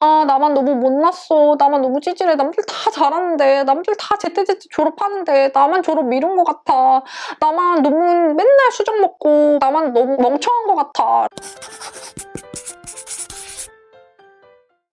나만 너무 못났어. 나만 너무 찌질해. 남들 다 잘하는데. 남들 다 제때제때 졸업하는데. 나만 졸업 미룬 것 같아. 나만 너무 맨날 수정 먹고. 나만 너무 멍청한 것 같아.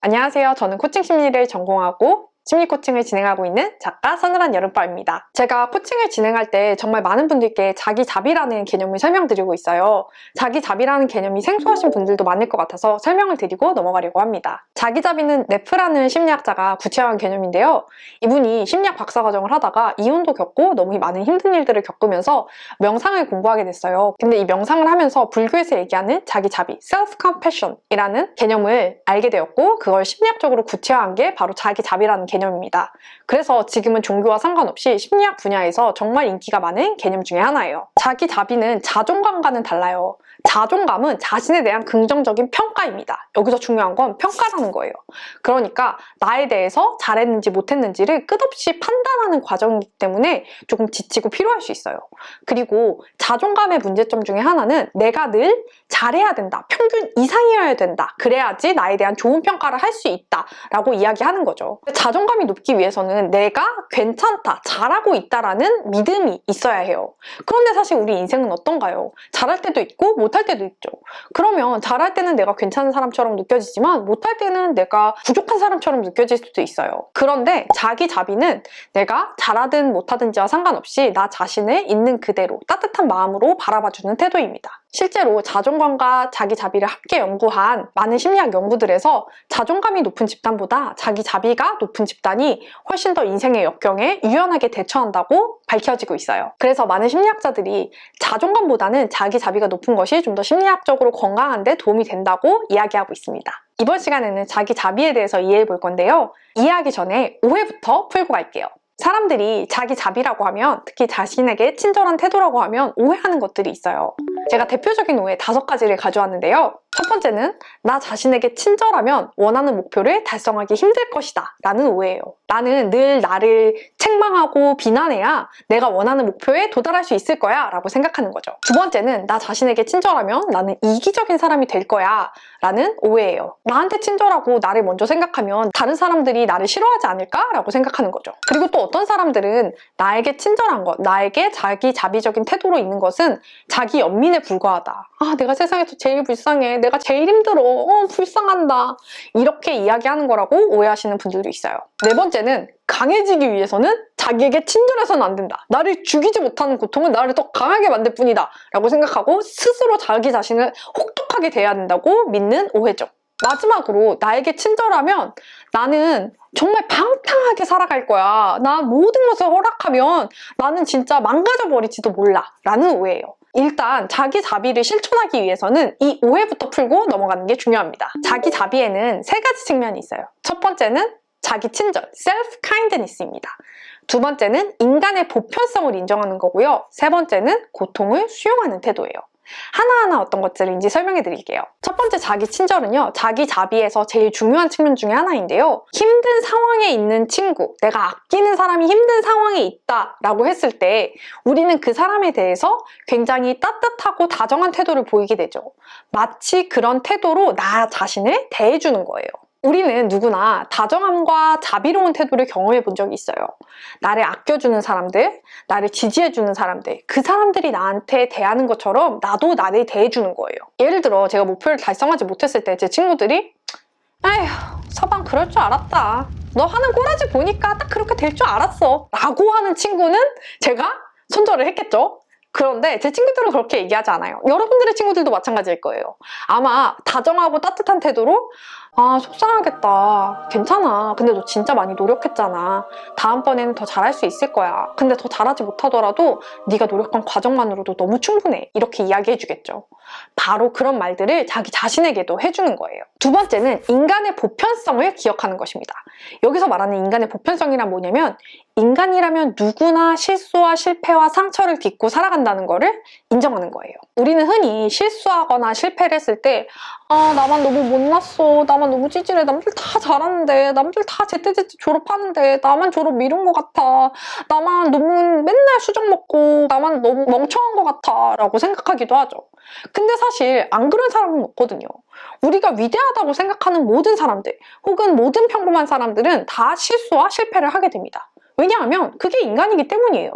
안녕하세요. 저는 코칭 심리를 전공하고 심리 코칭을 진행하고 있는 작가 서늘한 여름밤입니다. 제가 코칭을 진행할 때 정말 많은 분들께 자기 자비라는 개념을 설명드리고 있어요. 자기 자비라는 개념이 생소하신 분들도 많을 것 같아서 설명을 드리고 넘어가려고 합니다. 자기 자비는 네프라는 심리학자가 구체화한 개념인데요. 이분이 심리학 박사과정을 하다가 이혼도 겪고 너무 많은 힘든 일들을 겪으면서 명상을 공부하게 됐어요. 근데 이 명상을 하면서 불교에서 얘기하는 자기 자비, self-compassion이라는 개념을 알게 되었고 그걸 심리학적으로 구체화한 게 바로 자기 자비라는 개념입니다. 그래서 지금은 종교와 상관없이 심리학 분야에서 정말 인기가 많은 개념 중에 하나예요. 자기 자비는 자존감과는 달라요. 자존감은 자신에 대한 긍정적인 평가입니다. 여기서 중요한 건 평가라는 거예요. 그러니까 나에 대해서 잘했는지 못했는지를 끝없이 판단하는 과정이기 때문에 조금 지치고 피로할 수 있어요. 그리고 자존감의 문제점 중에 하나는 내가 늘 잘해야 된다, 평균 이상이어야 된다, 그래야지 나에 대한 좋은 평가를 할 수 있다 라고 이야기하는 거죠. 자존감이 높기 위해서는 내가 괜찮다, 잘하고 있다라는 믿음이 있어야 해요. 그런데 사실 우리 인생은 어떤가요? 잘할 때도 있고 못할 때도 있죠. 그러면 잘할 때는 내가 괜찮은 사람처럼 느껴지지만 못할 때는 내가 부족한 사람처럼 느껴질 수도 있어요. 그런데 자기 자비는 내가 잘하든 못하든지와 상관없이 나 자신을 있는 그대로 따뜻한 마음으로 바라봐주는 태도입니다. 실제로 자존감과 자기 자비를 함께 연구한 많은 심리학 연구들에서 자존감이 높은 집단보다 자기 자비가 높은 집단이 훨씬 더 인생의 역경에 유연하게 대처한다고 밝혀지고 있어요. 그래서 많은 심리학자들이 자존감보다는 자기 자비가 높은 것이 좀 더 심리학적으로 건강한 데 도움이 된다고 이야기하고 있습니다. 이번 시간에는 자기 자비에 대해서 이해해 볼 건데요. 이해하기 전에 오해부터 풀고 갈게요. 사람들이 자기 자비라고 하면, 특히 자신에게 친절한 태도라고 하면 오해하는 것들이 있어요. 제가 대표적인 오해 5가지를 가져왔는데요. 첫 번째는 나 자신에게 친절하면 원하는 목표를 달성하기 힘들 것이다 라는 오해예요. 나는 늘 나를 책망하고 비난해야 내가 원하는 목표에 도달할 수 있을 거야 라고 생각하는 거죠. 두 번째는 나 자신에게 친절하면 나는 이기적인 사람이 될 거야 라는 오해예요. 나한테 친절하고 나를 먼저 생각하면 다른 사람들이 나를 싫어하지 않을까? 라고 생각하는 거죠. 그리고 또 어떤 사람들은 나에게 친절한 것, 나에게 자기 자비적인 태도로 있는 것은 자기 연민에 불과하다. 내가 세상에서 제일 불쌍해. 내가 제일 힘들어. 불쌍한다. 이렇게 이야기하는 거라고 오해하시는 분들도 있어요. 네 번째는 강해지기 위해서는 자기에게 친절해서는 안 된다. 나를 죽이지 못하는 고통은 나를 더 강하게 만들 뿐이다. 라고 생각하고 스스로 자기 자신을 혹독하게 대해야 된다고 믿는 오해죠. 마지막으로 나에게 친절하면 나는 정말 방탕하게 살아갈 거야. 나 모든 것을 허락하면 나는 진짜 망가져 버릴지도 몰라. 라는 오해예요. 일단 자기 자비를 실천하기 위해서는 이 오해부터 풀고 넘어가는 게 중요합니다. 자기 자비에는 3가지 측면이 있어요. 첫 번째는 자기 친절, self-kindness입니다. 두 번째는 인간의 보편성을 인정하는 거고요. 세 번째는 고통을 수용하는 태도예요. 하나하나 어떤 것들인지 설명해 드릴게요. 첫 번째 자기 친절은요, 자기 자비에서 제일 중요한 측면 중에 하나인데요. 힘든 상황에 있는 친구, 내가 아끼는 사람이 힘든 상황에 있다 라고 했을 때 우리는 그 사람에 대해서 굉장히 따뜻하고 다정한 태도를 보이게 되죠. 마치 그런 태도로 나 자신을 대해주는 거예요. 우리는 누구나 다정함과 자비로운 태도를 경험해 본 적이 있어요. 나를 아껴주는 사람들, 나를 지지해주는 사람들, 그 사람들이 나한테 대하는 것처럼 나도 나를 대해주는 거예요. 예를 들어 제가 목표를 달성하지 못했을 때 제 친구들이 에휴, 서방 그럴 줄 알았다. 너 하는 꼬라지 보니까 딱 그렇게 될 줄 알았어. 라고 하는 친구는 제가 손절을 했겠죠? 그런데 제 친구들은 그렇게 얘기하지 않아요. 여러분들의 친구들도 마찬가지일 거예요. 아마 다정하고 따뜻한 태도로 속상하겠다. 괜찮아. 근데 너 진짜 많이 노력했잖아. 다음번에는 더 잘할 수 있을 거야. 근데 더 잘하지 못하더라도 네가 노력한 과정만으로도 너무 충분해. 이렇게 이야기해주겠죠. 바로 그런 말들을 자기 자신에게도 해주는 거예요. 두 번째는 인간의 보편성을 기억하는 것입니다. 여기서 말하는 인간의 보편성이란 뭐냐면 인간이라면 누구나 실수와 실패와 상처를 딛고 살아간다는 거를 인정하는 거예요. 우리는 흔히 실수하거나 실패를 했을 때 나만 너무 못났어. 나만 너무 찌질해. 남들 다 잘하는데. 남들 다 제때제때 졸업하는데. 나만 졸업 미룬 것 같아. 나만 너무 맨날 수정 먹고. 나만 너무 멍청한 것 같아. 라고 생각하기도 하죠. 근데 사실 안 그런 사람은 없거든요. 우리가 위대하다고 생각하는 모든 사람들 혹은 모든 평범한 사람들은 다 실수와 실패를 하게 됩니다. 왜냐하면 그게 인간이기 때문이에요.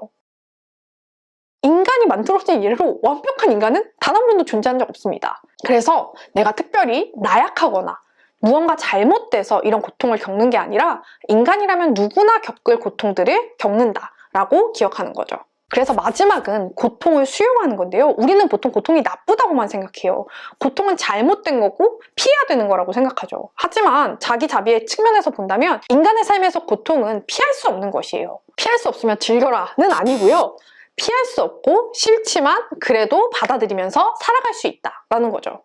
인간이 만들어진 이래로 완벽한 인간은 단 한 번도 존재한 적 없습니다. 그래서 내가 특별히 나약하거나 무언가 잘못돼서 이런 고통을 겪는 게 아니라 인간이라면 누구나 겪을 고통들을 겪는다라고 기억하는 거죠. 그래서 마지막은 고통을 수용하는 건데요. 우리는 보통 고통이 나쁘다고만 생각해요. 고통은 잘못된 거고 피해야 되는 거라고 생각하죠. 하지만 자기 자비의 측면에서 본다면 인간의 삶에서 고통은 피할 수 없는 것이에요. 피할 수 없으면 즐겨라는 아니고요. 피할 수 없고 싫지만 그래도 받아들이면서 살아갈 수 있다라는 거죠.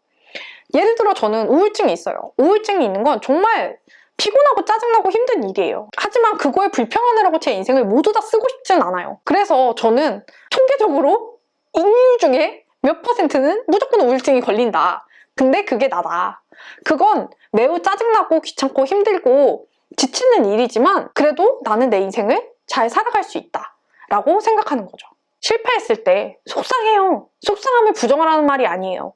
예를 들어 저는 우울증이 있어요. 우울증이 있는 건 정말 피곤하고 짜증나고 힘든 일이에요. 하지만 그거에 불평하느라고 제 인생을 모두 다 쓰고 싶진 않아요. 그래서 저는 통계적으로 인류 중에 몇 %는 무조건 우울증이 걸린다. 근데 그게 나다. 그건 매우 짜증나고 귀찮고 힘들고 지치는 일이지만 그래도 나는 내 인생을 잘 살아갈 수 있다 라고 생각하는 거죠. 실패했을 때 속상해요. 속상함을 부정하라는 말이 아니에요.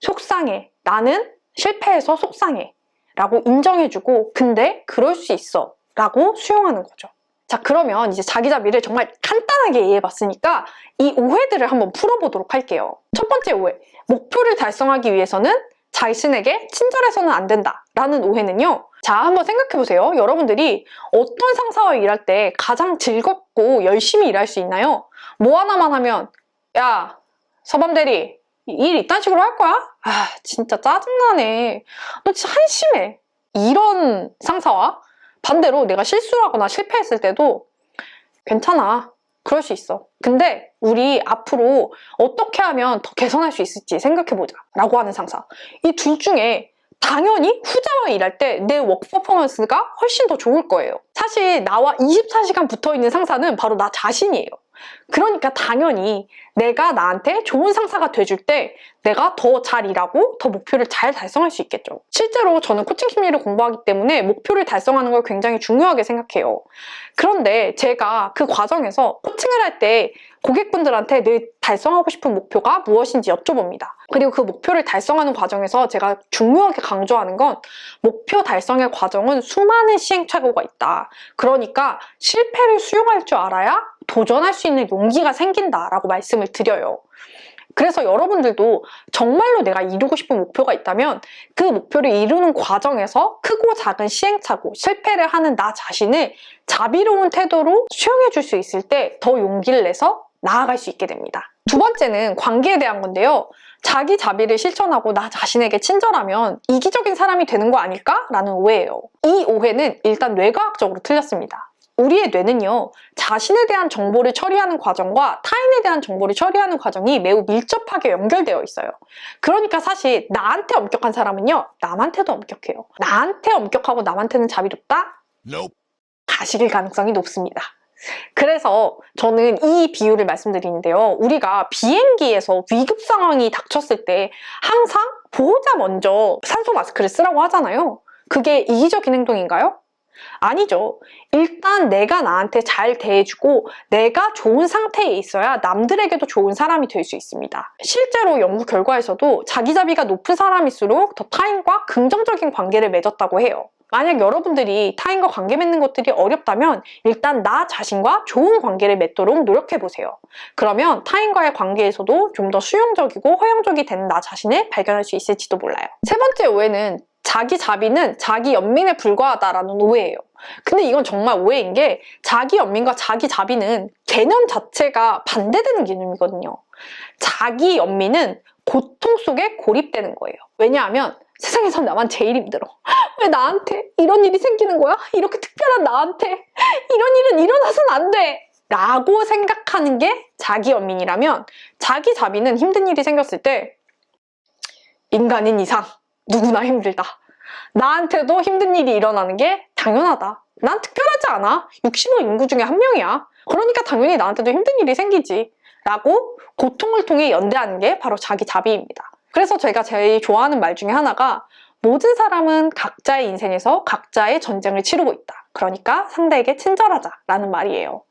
속상해. 나는 실패해서 속상해. 라고 인정해주고 근데 그럴 수 있어. 라고 수용하는 거죠. 자, 그러면 이제 자기 자비를 정말 간단하게 이해해봤으니까 이 오해들을 한번 풀어보도록 할게요. 첫 번째 오해. 목표를 달성하기 위해서는 자신에게 친절해서는 안 된다. 라는 오해는요. 자, 한번 생각해보세요. 여러분들이 어떤 상사와 일할 때 가장 즐겁고 열심히 일할 수 있나요? 뭐 하나만 하면 야, 서범 대리 일 이딴 식으로 할 거야? 아, 진짜 짜증나네. 너 진짜 한심해. 이런 상사와 반대로 내가 실수를 하거나 실패했을 때도 괜찮아. 그럴 수 있어. 근데 우리 앞으로 어떻게 하면 더 개선할 수 있을지 생각해보자. 라고 하는 상사. 이 둘 중에 당연히 후자와 일할 때 내 워크 퍼포먼스가 훨씬 더 좋을 거예요. 사실 나와 24시간 붙어있는 상사는 바로 나 자신이에요. 그러니까 당연히 내가 나한테 좋은 상사가 돼줄 때 내가 더 잘 일하고 더 목표를 잘 달성할 수 있겠죠. 실제로 저는 코칭 심리를 공부하기 때문에 목표를 달성하는 걸 굉장히 중요하게 생각해요. 그런데 제가 그 과정에서 코칭을 할 때 고객분들한테 늘 달성하고 싶은 목표가 무엇인지 여쭤봅니다. 그리고 그 목표를 달성하는 과정에서 제가 중요하게 강조하는 건 목표 달성의 과정은 수많은 시행착오가 있다. 그러니까 실패를 수용할 줄 알아야 도전할 수 있는 용기가 생긴다라고 말씀을 드려요. 그래서 여러분들도 정말로 내가 이루고 싶은 목표가 있다면 그 목표를 이루는 과정에서 크고 작은 시행착오, 실패를 하는 나 자신을 자비로운 태도로 수용해 줄 수 있을 때 더 용기를 내서 나아갈 수 있게 됩니다. 두 번째는 관계에 대한 건데요. 자기 자비를 실천하고 나 자신에게 친절하면 이기적인 사람이 되는 거 아닐까? 라는 오해예요. 이 오해는 일단 뇌과학적으로 틀렸습니다. 우리의 뇌는요, 자신에 대한 정보를 처리하는 과정과 타인에 대한 정보를 처리하는 과정이 매우 밀접하게 연결되어 있어요. 그러니까 사실 나한테 엄격한 사람은요, 남한테도 엄격해요. 나한테 엄격하고 남한테는 자비롭다? Nope. 가식일 가능성이 높습니다. 그래서 저는 이 비유를 말씀드리는데요. 우리가 비행기에서 위급 상황이 닥쳤을 때 항상 보호자 먼저 산소 마스크를 쓰라고 하잖아요. 그게 이기적인 행동인가요? 아니죠. 일단 내가 나한테 잘 대해주고 내가 좋은 상태에 있어야 남들에게도 좋은 사람이 될 수 있습니다. 실제로 연구 결과에서도 자기자비가 높은 사람일수록 더 타인과 긍정적인 관계를 맺었다고 해요. 만약 여러분들이 타인과 관계 맺는 것들이 어렵다면 일단 나 자신과 좋은 관계를 맺도록 노력해보세요. 그러면 타인과의 관계에서도 좀 더 수용적이고 허용적이 되는 나 자신을 발견할 수 있을지도 몰라요. 세 번째 오해는 자기 자비는 자기 연민에 불과하다라는 오해예요. 근데 이건 정말 오해인 게 자기 연민과 자기 자비는 개념 자체가 반대되는 개념이거든요. 자기 연민은 고통 속에 고립되는 거예요. 왜냐하면 세상에서 나만 제일 힘들어. 왜 나한테 이런 일이 생기는 거야? 이렇게 특별한 나한테 이런 일은 일어나선 안 돼! 라고 생각하는 게 자기 연민이라면 자기 자비는 힘든 일이 생겼을 때 인간인 이상 누구나 힘들다. 나한테도 힘든 일이 일어나는 게 당연하다. 난 특별하지 않아. 60억 인구 중에 한 명이야. 그러니까 당연히 나한테도 힘든 일이 생기지. 라고 고통을 통해 연대하는 게 바로 자기 자비입니다. 그래서 제가 제일 좋아하는 말 중에 하나가 모든 사람은 각자의 인생에서 각자의 전쟁을 치르고 있다. 그러니까 상대에게 친절하자 라는 말이에요.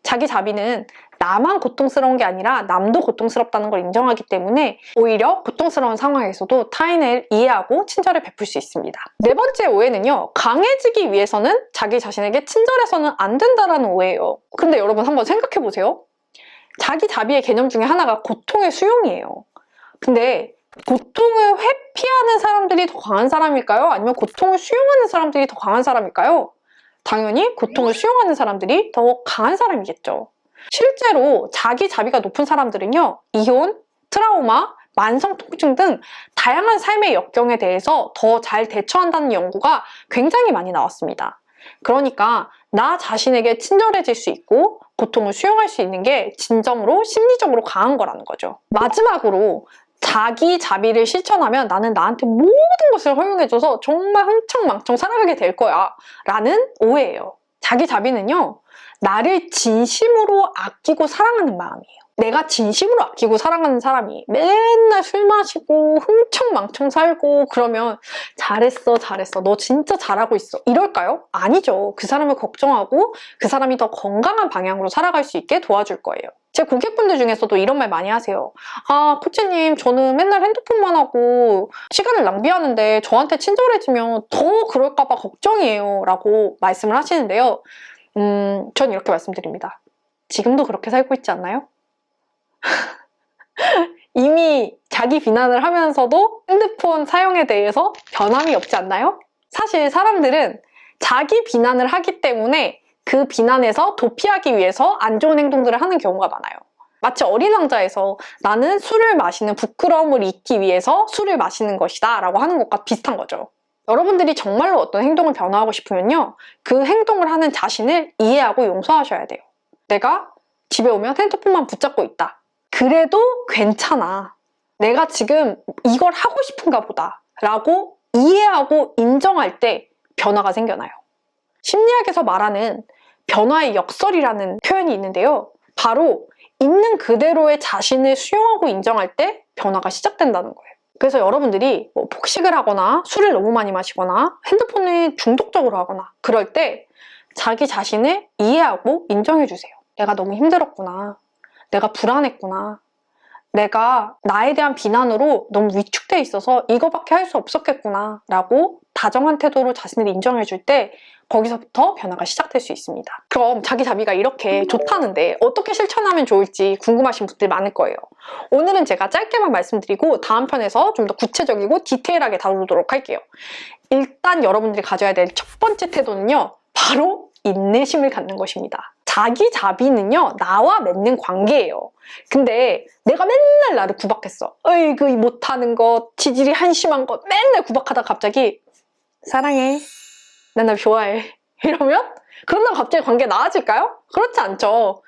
자기 자비는 나만 고통스러운 게 아니라 남도 고통스럽다는 걸 인정하기 때문에 오히려 고통스러운 상황에서도 타인을 이해하고 친절을 베풀 수 있습니다. 네 번째 오해는요. 강해지기 위해서는 자기 자신에게 친절해서는 안 된다라는 오해예요. 근데 여러분 한번 생각해 보세요. 자기 자비의 개념 중에 하나가 고통의 수용이에요. 근데 고통을 회피하는 사람들이 더 강한 사람일까요? 아니면 고통을 수용하는 사람들이 더 강한 사람일까요? 당연히 고통을 수용하는 사람들이 더 강한 사람이겠죠. 실제로 자기 자비가 높은 사람들은요, 이혼, 트라우마, 만성 통증 등 다양한 삶의 역경에 대해서 더 잘 대처한다는 연구가 굉장히 많이 나왔습니다. 그러니까 나 자신에게 친절해질 수 있고 고통을 수용할 수 있는 게 진정으로 심리적으로 강한 거라는 거죠. 마지막으로 자기 자비를 실천하면 나는 나한테 모든 것을 허용해줘서 정말 흥청망청 살아가게 될 거야 라는 오해예요. 자기 자비는요, 나를 진심으로 아끼고 사랑하는 마음이에요. 내가 진심으로 아끼고 사랑하는 사람이 맨날 술 마시고 흥청망청 살고 그러면 잘했어 잘했어 너 진짜 잘하고 있어 이럴까요? 아니죠. 그 사람을 걱정하고 그 사람이 더 건강한 방향으로 살아갈 수 있게 도와줄 거예요. 제 고객분들 중에서도 이런 말 많이 하세요. 아, 코치님 저는 맨날 핸드폰만 하고 시간을 낭비하는데 저한테 친절해지면 더 그럴까봐 걱정이에요 라고 말씀을 하시는데요. 전 이렇게 말씀드립니다. 지금도 그렇게 살고 있지 않나요? 이미 자기 비난을 하면서도 핸드폰 사용에 대해서 변함이 없지 않나요? 사실 사람들은 자기 비난을 하기 때문에 그 비난에서 도피하기 위해서 안 좋은 행동들을 하는 경우가 많아요. 마치 어린 왕자에서 나는 술을 마시는 부끄러움을 잊기 위해서 술을 마시는 것이다 라고 하는 것과 비슷한 거죠. 여러분들이 정말로 어떤 행동을 변화하고 싶으면요, 그 행동을 하는 자신을 이해하고 용서하셔야 돼요. 내가 집에 오면 핸드폰만 붙잡고 있다. 그래도 괜찮아. 내가 지금 이걸 하고 싶은가 보다 라고 이해하고 인정할 때 변화가 생겨나요. 심리학에서 말하는 변화의 역설이라는 표현이 있는데요. 바로 있는 그대로의 자신을 수용하고 인정할 때 변화가 시작된다는 거예요. 그래서 여러분들이 뭐 폭식을 하거나 술을 너무 많이 마시거나 핸드폰을 중독적으로 하거나 그럴 때 자기 자신을 이해하고 인정해 주세요. 내가 너무 힘들었구나. 내가 불안했구나. 내가 나에 대한 비난으로 너무 위축돼 있어서 이거밖에 할 수 없었겠구나 라고 다정한 태도로 자신을 인정해줄 때 거기서부터 변화가 시작될 수 있습니다. 그럼 자기 자비가 이렇게 좋다는데 어떻게 실천하면 좋을지 궁금하신 분들 많을 거예요. 오늘은 제가 짧게만 말씀드리고 다음 편에서 좀 더 구체적이고 디테일하게 다루도록 할게요. 일단 여러분들이 가져야 될 첫 번째 태도는요, 바로 인내심을 갖는 것입니다. 자기 자비는요, 나와 맺는 관계예요. 근데 내가 맨날 나를 구박했어. 어이구 못하는 것, 지질이 한심한 것 맨날 구박하다가 갑자기 사랑해, 난 널 좋아해 이러면 그런다고 갑자기 관계 나아질까요? 그렇지 않죠.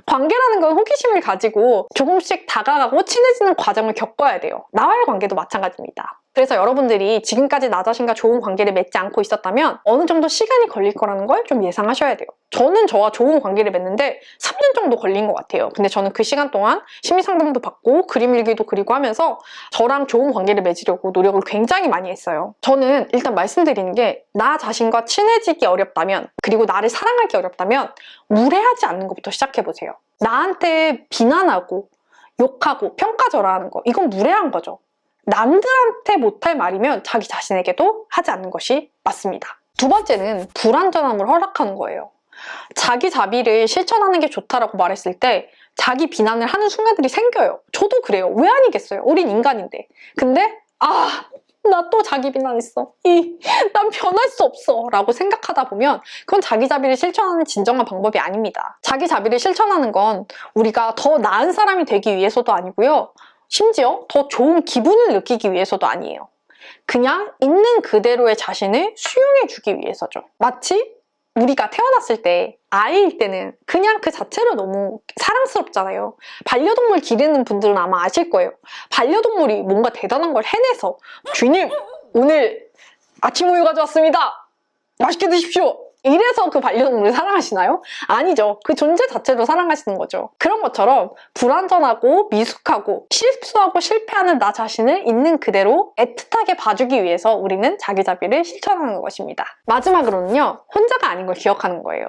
관계라는 건 호기심을 가지고 조금씩 다가가고 친해지는 과정을 겪어야 돼요. 나와의 관계도 마찬가지입니다. 그래서 여러분들이 지금까지 나 자신과 좋은 관계를 맺지 않고 있었다면 어느 정도 시간이 걸릴 거라는 걸 좀 예상하셔야 돼요. 저는 저와 좋은 관계를 맺는데 3년 정도 걸린 것 같아요. 근데 저는 그 시간 동안 심리상담도 받고 그림 일기도 그리고 하면서 저랑 좋은 관계를 맺으려고 노력을 굉장히 많이 했어요. 저는 일단 말씀드리는 게 나 자신과 친해지기 어렵다면, 그리고 나를 사랑하기 어렵다면 무례하지 않는 것부터 시작해보세요. 나한테 비난하고 욕하고 평가절하하는 거, 이건 무례한 거죠. 남들한테 못할 말이면 자기 자신에게도 하지 않는 것이 맞습니다. 두 번째는 불완전함을 허락하는 거예요. 자기 자비를 실천하는 게 좋다라고 말했을 때 자기 비난을 하는 순간들이 생겨요. 저도 그래요. 왜 아니겠어요? 우린 인간인데. 근데 나 또 자기 비난했어. 난 변할 수 없어 라고 생각하다 보면 그건 자기 자비를 실천하는 진정한 방법이 아닙니다. 자기 자비를 실천하는 건 우리가 더 나은 사람이 되기 위해서도 아니고요. 심지어 더 좋은 기분을 느끼기 위해서도 아니에요. 그냥 있는 그대로의 자신을 수용해주기 위해서죠. 마치 우리가 태어났을 때, 아이일 때는 그냥 그 자체로 너무 사랑스럽잖아요. 반려동물 기르는 분들은 아마 아실 거예요. 반려동물이 뭔가 대단한 걸 해내서 주인님, 오늘 아침 우유 가져왔습니다. 맛있게 드십시오. 이래서 그 반려동물을 사랑하시나요? 아니죠. 그 존재 자체로 사랑하시는 거죠. 그런 것처럼 불완전하고 미숙하고 실수하고 실패하는 나 자신을 있는 그대로 애틋하게 봐주기 위해서 우리는 자기 자비를 실천하는 것입니다. 마지막으로는요, 혼자가 아닌 걸 기억하는 거예요.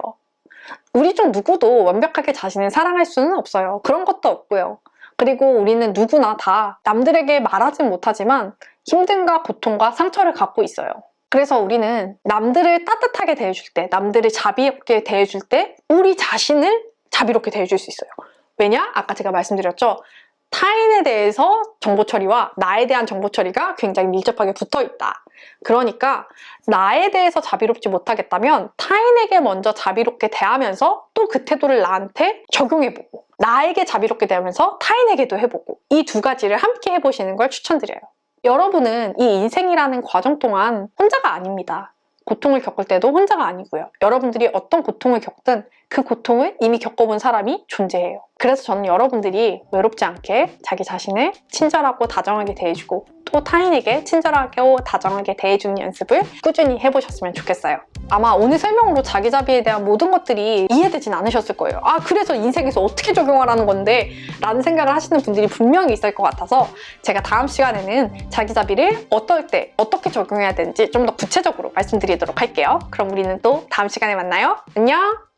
우리 중 누구도 완벽하게 자신을 사랑할 수는 없어요. 그런 것도 없고요. 그리고 우리는 누구나 다 남들에게 말하진 못하지만 힘듦과 고통과 상처를 갖고 있어요. 그래서 우리는 남들을 따뜻하게 대해줄 때, 남들을 자비롭게 대해줄 때 우리 자신을 자비롭게 대해줄 수 있어요. 왜냐? 아까 제가 말씀드렸죠. 타인에 대해서 정보 처리와 나에 대한 정보 처리가 굉장히 밀접하게 붙어 있다. 그러니까 나에 대해서 자비롭지 못하겠다면 타인에게 먼저 자비롭게 대하면서 또 그 태도를 나한테 적용해보고, 나에게 자비롭게 대하면서 타인에게도 해보고, 이 두 가지를 함께 해보시는 걸 추천드려요. 여러분은 이 인생이라는 과정 동안 혼자가 아닙니다. 고통을 겪을 때도 혼자가 아니고요. 여러분들이 어떤 고통을 겪든 그 고통을 이미 겪어본 사람이 존재해요. 그래서 저는 여러분들이 외롭지 않게 자기 자신을 친절하고 다정하게 대해주고 또 타인에게 친절하고 다정하게 대해주는 연습을 꾸준히 해보셨으면 좋겠어요. 아마 오늘 설명으로 자기자비에 대한 모든 것들이 이해되진 않으셨을 거예요. 아, 그래서 인생에서 어떻게 적용하라는 건데? 라는 생각을 하시는 분들이 분명히 있을 것 같아서 제가 다음 시간에는 자기자비를 어떨 때 어떻게 적용해야 되는지 좀 더 구체적으로 말씀드리도록 할게요. 그럼 우리는 또 다음 시간에 만나요. 안녕!